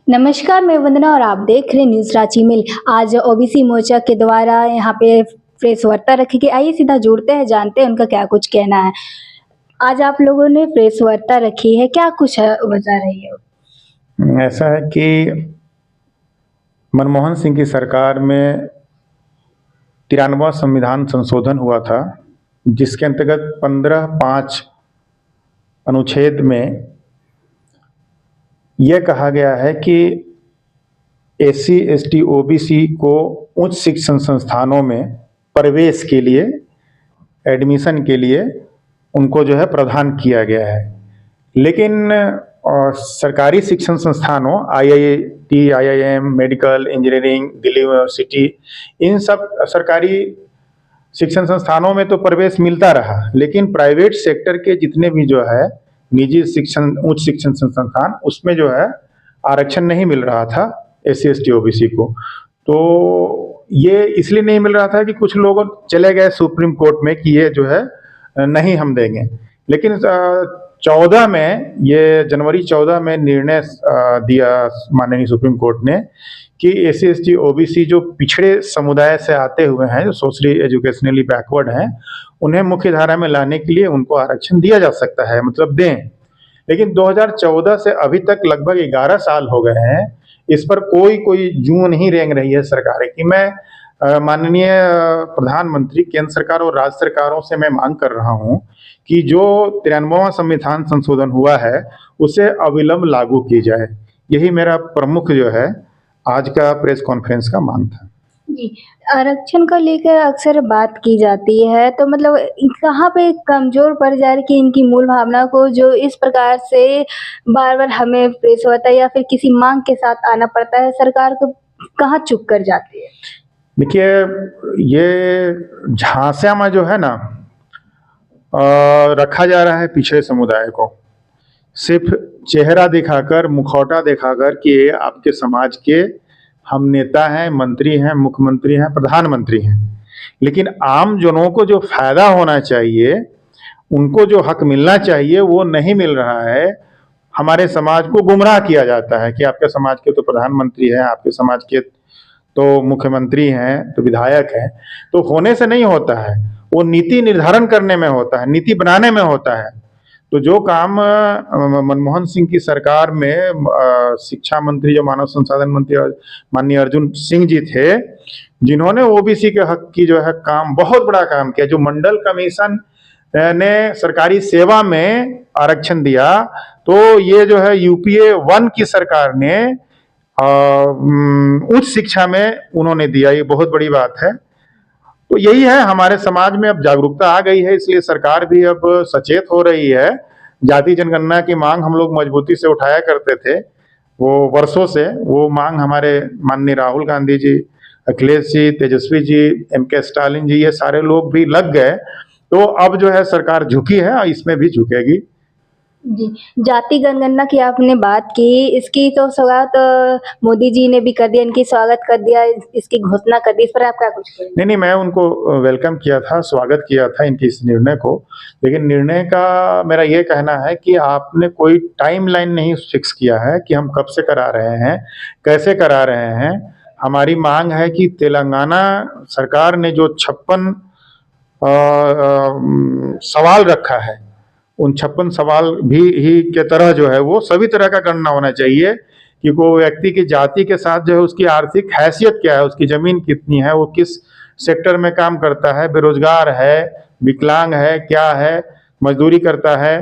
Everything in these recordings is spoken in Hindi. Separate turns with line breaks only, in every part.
नमस्कार, मैं वंदना और आप देख रहे हैं न्यूज़ रांची मिल। आज ओबीसी मोर्चा के द्वारा यहाँ पे प्रेस वार्ता रखी गई। आइए सीधा जुड़ते हैं, जानते हैं उनका क्या कुछ कहना है। आज आप लोगों ने प्रेस वार्ता रखी है, क्या कुछ है बता रही है?
ऐसा है कि मनमोहन सिंह की सरकार में 93वां संविधान संशोधन हुआ था, जिसके अंतर्गत 15(5) अनुच्छेद में यह कहा गया है कि एससी, एसटी, ओबीसी को उच्च शिक्षण संस्थानों में प्रवेश के लिए, एडमिशन के लिए उनको जो है प्रदान किया गया है। लेकिन सरकारी शिक्षण संस्थानों IIT, IIM, medical, engineering, Delhi university, इन सब सरकारी शिक्षण संस्थानों में तो प्रवेश मिलता रहा, लेकिन प्राइवेट सेक्टर के जितने भी जो है निजी शिक्षण, उच्च शिक्षण संस्थान, उसमें जो है आरक्षण नहीं मिल रहा था एससी, एसटी, ओबीसी को। तो ये इसलिए नहीं मिल रहा था कि कुछ लोग चले गए सुप्रीम कोर्ट में कि ये जो है नहीं हम देंगे। लेकिन 14 में, ये जनवरी 14 में निर्णय दिया माननीय सुप्रीम कोर्ट ने कि एससी, एसटी, ओबीसी जो पिछड़े समुदाय से आते हुए हैं, जो सोशली एजुकेशनली बैकवर्ड हैं, उन्हें मुख्य धारा में लाने के लिए उनको आरक्षण दिया जा सकता है, मतलब दें। लेकिन 2014 से अभी तक लगभग 11 साल हो गए हैं, इस पर कोई जूं नहीं रेंग रही है सरकारें कि मैं माननीय प्रधानमंत्री, केंद्र सरकार और राज्य सरकारों से मैं मांग कर रहा हूं कि जो 93वां संविधान संशोधन हुआ है उसे अविलंब लागू की जाए। यही मेरा प्रमुख जो है आज का प्रेस कॉन्फ्रेंस का मांग था।
जी, आरक्षण को लेकर अक्सर बात की जाती है, तो मतलब कहाँ पे कमज़ोर पड़ जा रही है कि इनकी मूल भावना को जो इस प्रकार से बार-बार हमें प्रेस वार्ता या फिर किसी माँग के साथ आना पड़ता है, सरकार को कहाँ चूक कर जाती है?
देखिए, ये झांसा में जो है ना रखा जा रहा है पिछड़े समुदाय को, सिर्फ चेहरा दिखाकर, मुखौटा दिखाकर कि ये आपके समाज के हम नेता हैं, मंत्री हैं, मुख्यमंत्री हैं, प्रधानमंत्री हैं। लेकिन आम जनों को जो फायदा होना चाहिए, उनको जो हक मिलना चाहिए, वो नहीं मिल रहा है। हमारे समाज को गुमराह किया जाता है कि आपके समाज के तो प्रधानमंत्री हैं, आपके समाज के तो मुख्यमंत्री हैं, तो विधायक हैं। तो होने से नहीं होता है, वो नीति निर्धारण करने में होता है, नीति बनाने में होता है। तो जो काम मनमोहन सिंह की सरकार में शिक्षा मंत्री, जो मानव संसाधन मंत्री माननीय अर्जुन सिंह जी थे, जिन्होंने ओबीसी के हक की जो है काम, बहुत बड़ा काम किया, जो मंडल कमीशन ने सरकारी सेवा में आरक्षण दिया, तो ये जो है यूपीए 1 की सरकार ने उच्च शिक्षा में उन्होंने दिया। ये बहुत बड़ी बात है। तो यही है, हमारे समाज में अब जागरूकता आ गई है, इसलिए सरकार भी अब सचेत हो रही है। जाति जनगणना की मांग हम लोग मजबूती से उठाया करते थे, वो वर्षों से वो मांग हमारे माननीय राहुल गांधी जी, अखिलेश जी, तेजस्वी जी, एमके स्टालिन जी, ये सारे लोग भी लग गए। तो अब जो है सरकार झुकी है, इसमें भी झुकेगी।
जी, जाति जनगणना की आपने बात की, इसकी तो शुरुआत मोदी जी ने भी कर दिया, इनकी स्वागत कर दिया, इसकी घोषणा कर दी, इस पर आप क्या कुछ कहेंगे?
नहीं, मैं उनको वेलकम किया था, स्वागत किया था इनके इस निर्णय को। लेकिन निर्णय का मेरा ये कहना है कि आपने कोई टाइमलाइन नहीं फिक्स किया है कि हम कब से करा रहे हैं, कैसे करा रहे हैं। हमारी मांग है कि तेलंगाना सरकार ने जो 56 सवाल रखा है, उन 56 सवाल भी ही के तरह जो है वो सभी तरह का गणना होना चाहिए कि कोई व्यक्ति की जाति के साथ जो है उसकी आर्थिक हैसियत क्या है, उसकी जमीन कितनी है, वो किस सेक्टर में काम करता है, बेरोजगार है, विकलांग है, क्या है, मजदूरी करता है,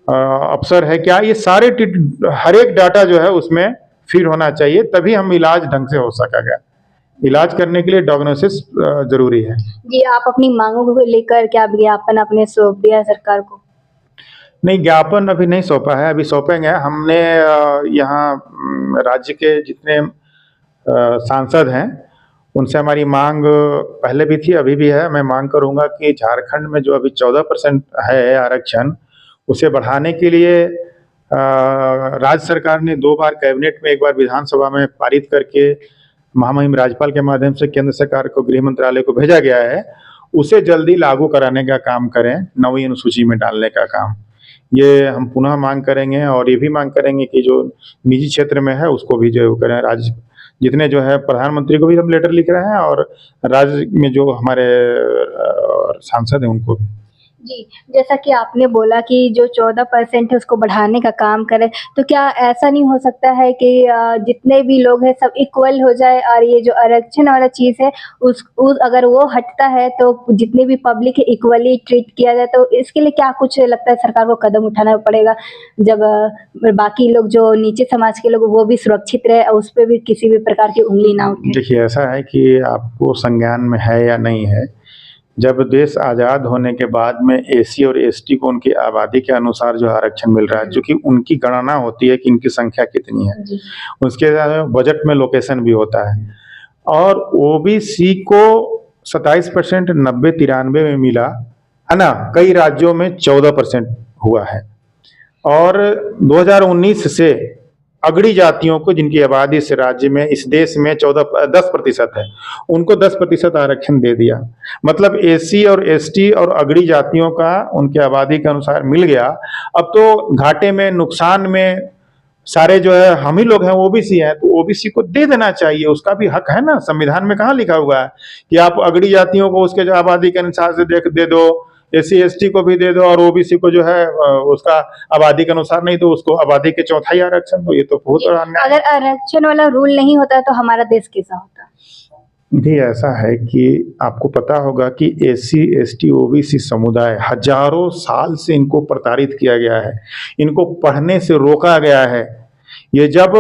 अफसर है क्या, ये सारे हर एक डाटा जो है उसमें फीड होना चाहिए, तभी हम इलाज ढंग से हो सकेगा। इलाज करने के लिए डायग्नोसिस जरूरी है।
जी, आप अपनी मांगों को लेकर क्या विज्ञापन आपने सौंप दिया है सरकार को?
नहीं, ज्ञापन अभी नहीं सौंपा है, अभी सौंपेंगे। हमने यहाँ राज्य के जितने सांसद हैं, उनसे हमारी मांग पहले भी थी, अभी भी है। मैं मांग करूँगा कि झारखंड में जो अभी 14% है आरक्षण, उसे बढ़ाने के लिए राज्य सरकार ने 2 बार कैबिनेट में, 1 बार विधानसभा में पारित करके महामहिम राज्यपाल के माध्यम से केंद्र सरकार को, गृह मंत्रालय को भेजा गया है। उसे जल्दी लागू कराने का काम करें, 9वीं अनुसूची में डालने का काम। ये हम पुनः मांग करेंगे और ये भी मांग करेंगे कि जो निजी क्षेत्र में है उसको भी जो करें, राज्य जितने जो है प्रधानमंत्री को भी हम लेटर लिख रहे हैं और राज्य में जो हमारे सांसद हैं उनको भी।
जी, जैसा कि आपने बोला कि जो 14% है उसको बढ़ाने का काम करें, तो क्या ऐसा नहीं हो सकता है कि जितने भी लोग हैं सब इक्वल हो जाए और ये जो आरक्षण वाला चीज़ है उस अगर वो हटता है तो जितने भी पब्लिक है इक्वली ट्रीट किया जाए, तो इसके लिए क्या कुछ लगता है सरकार को कदम उठाना पड़ेगा? जब बाकी लोग जो नीचे समाज के लोग वो भी सुरक्षित रहे और उस पे भी किसी भी प्रकार की उँगली ना उठे?
देखिए, ऐसा है कि आपको संज्ञान में है या नहीं है, जब देश आज़ाद होने के बाद में एसी और एसटी को उनकी आबादी के अनुसार जो आरक्षण मिल रहा है, जो कि उनकी गणना होती है कि इनकी संख्या कितनी है,
जी।
उसके बजट में लोकेशन भी होता है और ओबीसी को 27% 90-93 में मिला है ना, कई राज्यों में 14% हुआ है और 2019 से अगड़ी जातियों को जिनकी आबादी इस राज्य में इस देश में 10% है, उनको 10% आरक्षण दे दिया। मतलब एसी और एसटी और अगड़ी जातियों का उनकी आबादी के अनुसार मिल गया। अब तो घाटे में, नुकसान में सारे जो है हम ही लोग हैं, ओबीसी हैं, तो ओबीसी को दे देना चाहिए, उसका भी हक है ना। संविधान में कहाँ लिखा हुआ है कि आप अगड़ी जातियों को उसके जो आबादी के अनुसार से दे दो, एसी एसटी को भी दे दो और ओबीसी को जो है उसका आबादी के अनुसार नहीं तो उसको आबादी के चौथाई आरक्षण। तो ये तो बहुत बड़ा अन्याय है।
अगर आरक्षण वाला रूल नहीं होता तो हमारा देश कैसा होता?
भी ऐसा है कि आपको पता होगा कि एसी एसटी ओबीसी समुदाय हजारों साल से इनको प्रताड़ित किया गया है, इनको पढ़ने से रोका गया है। ये जब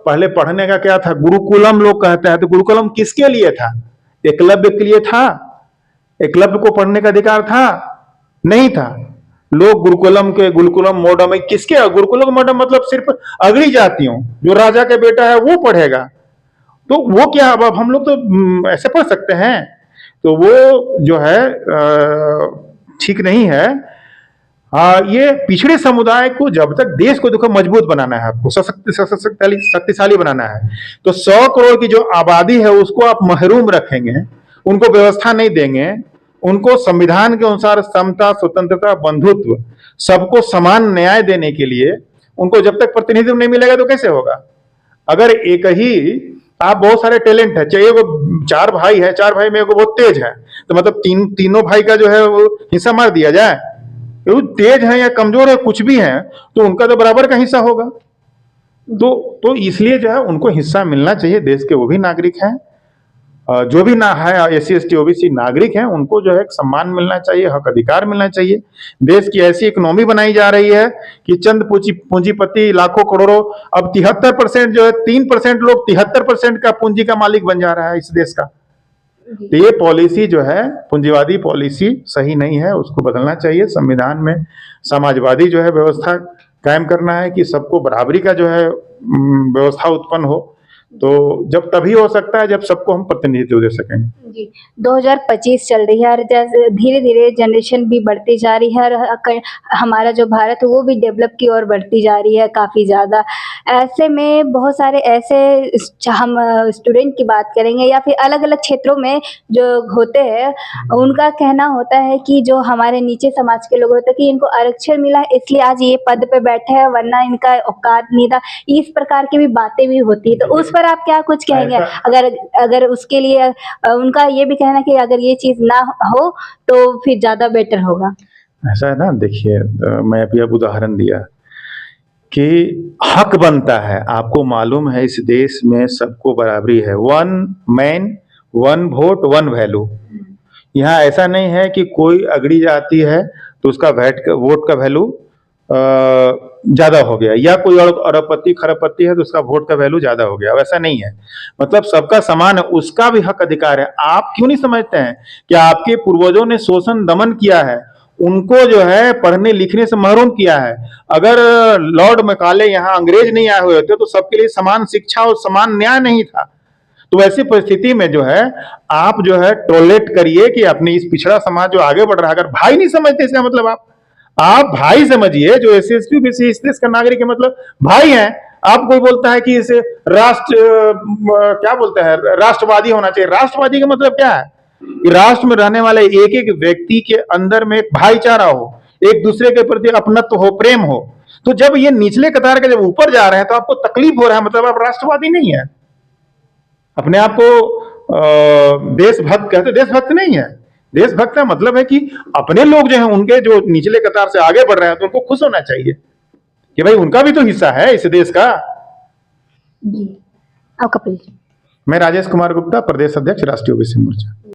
पहले पढ़ने का क्या था, गुरुकुलम लोग कहते हैं, तो गुरुकुलम किसके लिए था? एकलव्य के लिए था? एकलव्य को पढ़ने का अधिकार था? नहीं था। लोग गुरुकुलम मॉडर्न किसके, गुरुकुलम मॉडर्न मतलब सिर्फ अगड़ी जातियों, जो राजा का बेटा है वो पढ़ेगा। तो वो क्या, अब हम लोग तो ऐसे पढ़ सकते हैं? तो वो जो है ठीक नहीं है। ये पिछड़े समुदाय को, जब तक देश को देखो मजबूत बनाना है, आपको शक्तिशाली बनाना है, तो 100 करोड़ की जो आबादी है उसको आप महरूम रखेंगे, उनको व्यवस्था नहीं देंगे, उनको संविधान के अनुसार समता, स्वतंत्रता, बंधुत्व, सबको समान न्याय देने के लिए उनको जब तक प्रतिनिधित्व नहीं मिलेगा तो कैसे होगा? अगर एक ही आप बहुत सारे टैलेंट है, चाहिए वो 4 भाई है, 4 भाई में एगो बहुत तेज है, तो मतलब तीनों भाई का जो है वो हिस्सा मार दिया जाए? वो तेज है या कमजोर है कुछ भी है तो उनका तो बराबर का हिस्सा होगा। तो इसलिए जो है उनको हिस्सा मिलना चाहिए, देश के वो भी नागरिक हैं। जो भी ना है एसी एसटी ओबीसी नागरिक हैं, उनको जो है एक सम्मान मिलना चाहिए, हक अधिकार मिलना चाहिए। देश की ऐसी इकोनॉमी बनाई जा रही है कि चंद पूंजीपति लाखों करोड़ों, अब 73% जो है 3% लोग 73% का पूंजी का मालिक बन जा रहा है इस देश का। तो ये पॉलिसी जो है, पूंजीवादी पॉलिसी सही नहीं है, उसको बदलना चाहिए। संविधान में समाजवादी जो है व्यवस्था कायम करना है कि सबको बराबरी का जो है व्यवस्था उत्पन्न हो। तो जब तभी हो सकता है जब सबको हम प्रतिनिधित्व दे सकेंगे।
जी, 2025 चल रही है और जैसे धीरे-धीरे जनरेशन भी बढ़ती जा रही है और हमारा जो भारत है वो भी डेवलप की ओर बढ़ती जा रही है काफ़ी ज़्यादा। ऐसे में बहुत सारे ऐसे हम स्टूडेंट की बात करेंगे या फिर अलग-अलग क्षेत्रों में जो होते हैं, उनका कहना होता है कि जो हमारे नीचे समाज के लोग होते हैं कि इनको आरक्षण मिला है इसलिए आज ये पद पे बैठे हैं, वरना इनका औकात नहीं था। इस प्रकार की भी बातें भी होती है, तो उस पर आप क्या कुछ कहेंगे? अगर अगर उसके लिए उनका ये भी कहना है कि अगर ये चीज़ ना हो तो फिर ज़्यादा बेटर होगा।
ऐसा है ना, देखिए मैं अभी अब उदाहरण दिया कि हक बनता है, आपको मालूम है इस देश में सबको बराबरी है, 1 मैन 1 वोट 1 वैल्यू। यहाँ ऐसा नहीं है कि कोई अगड़ी जाती है तो उसका वोट का वैल्यू ज्यादा हो गया, या कोई अरबपति खरबपति है तो उसका वोट का वैल्यू ज्यादा हो गया, वैसा नहीं है। मतलब सबका समान है, उसका भी हक अधिकार है। आप क्यों नहीं समझते हैं कि आपके पूर्वजों ने शोषण दमन किया है, उनको जो है पढ़ने लिखने से महरूम किया है। अगर लॉर्ड मैकाले यहाँ अंग्रेज नहीं आए हुए होते तो सबके लिए समान शिक्षा और समान न्याय नहीं था। तो ऐसी परिस्थिति में जो है आप जो है टॉलरेट करिए कि अपने इस पिछड़ा समाज जो आगे बढ़ रहा है, अगर भाई नहीं समझते इसका मतलब आप भाई समझिए। जो एससी एसटी ओबीसी इस देश का नागरिक है, मतलब भाई हैं आप। कोई बोलता है कि इसे क्या बोलते हैं, राष्ट्रवादी होना चाहिए। राष्ट्रवादी का मतलब क्या है कि राष्ट्र में रहने वाले एक एक व्यक्ति के अंदर में एक भाईचारा हो, एक दूसरे के प्रति अपनत्व हो, प्रेम हो। तो जब ये निचले कतार के जब ऊपर जा रहे हैं तो आपको तकलीफ हो रहा है, मतलब आप राष्ट्रवादी नहीं है, अपने आप को देशभक्त कहते, देशभक्त नहीं है। देशभक्त का मतलब है कि अपने लोग जो हैं उनके जो निचले कतार से आगे बढ़ रहे हैं तो उनको खुश होना चाहिए कि भाई उनका भी तो हिस्सा है इस देश का।
जी, आपका परिचय।
मैं राजेश कुमार गुप्ता, प्रदेश अध्यक्ष राष्ट्रीय ओबीसी मोर्चा।